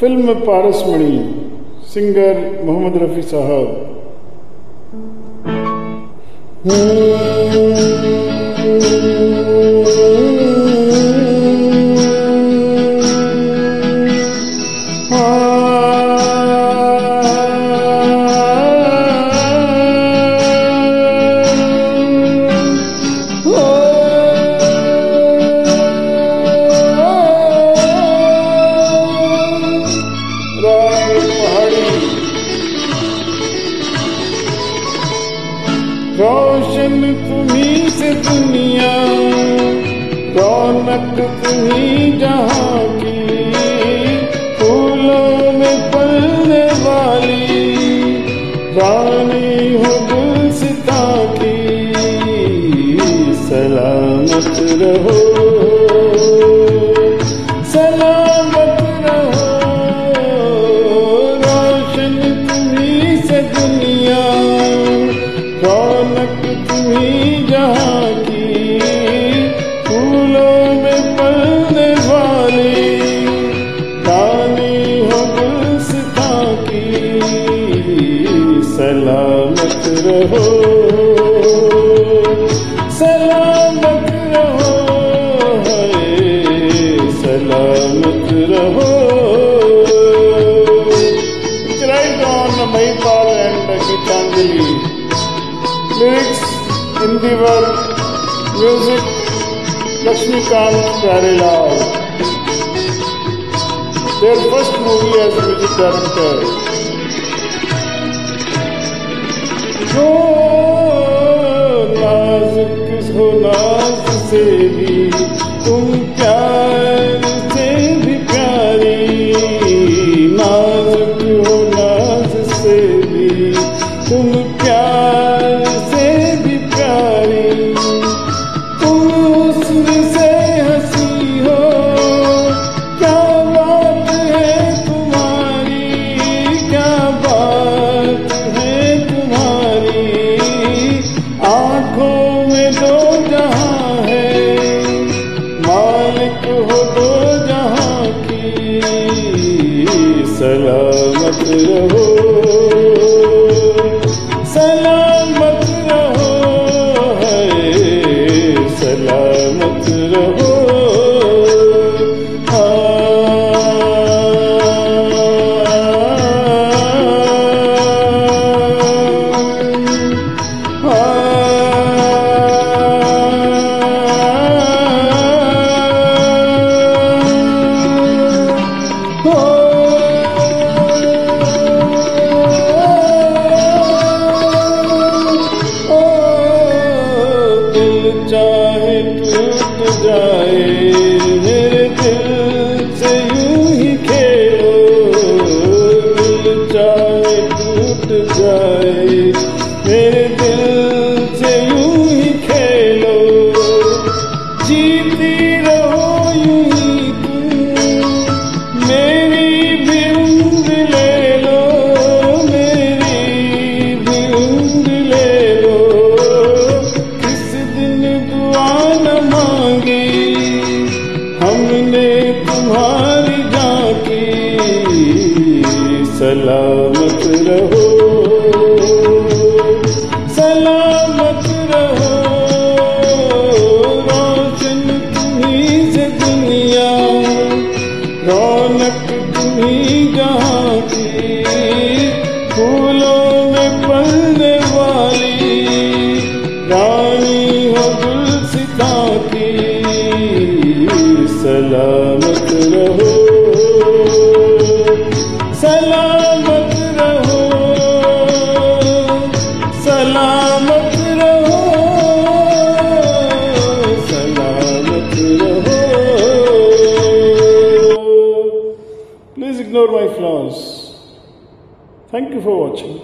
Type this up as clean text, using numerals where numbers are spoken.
Film पारसमणि, singer Mohammad Rafi साहब। रोशन तुम्हीं से दुनिया, रौनक तुम्हीं जहाँ की, फूलों में पलने वाली रानी हो गुलसिता की। सलामत रहो, सलामत रहो, रोशन तुम्हीं से दुनिया, रौनक तुम्हीं जहाँ की, फूलों में पलने वाली रानी हो गुलसिता की। सलामत रहो, सलामत रहो, सलामत रहो। It's right on Mahipal and Gitanjali. Lyrics, Indivar, music, Lakshmikant Pyarelal. Their first movie as music director. हो नाजुक हो नाज से भी तुम प्यार से भी प्यारी, नाजुक हो नाज से भी तुम प्यार से भी प्यारी, तुम हुस्न से हंसी हो, क्या बात है तुम्हारी, क्या बात है तुम्हारी, आंखों में दो जहां है, मालिक हो दो जहां की। सलामत रहो, सलामत रहो, सलामत रहो। चाहे टूट जाए मेरे दिल से यूं ही खेलो, दिल चाहे टूट जाए मेरे दिल से यूं ही खेलो, जीती रहो यूं ही तुम, मेरी भी उम्र ले लो, मेरी भी उम्र ले लो। हमने तुम्हारी झांकी, सलामत रहो, सलामत रहो, रोशन तुम्हीं से दुनिया, रौनक तुम्हीं जहाँ की, फूलों में पलने वाली रानी हो गुलसिता की। सलामत रहो, सलामत रहो, सलामत रहो, सलामत रहो। Please ignore my flaws. Thank you for watching.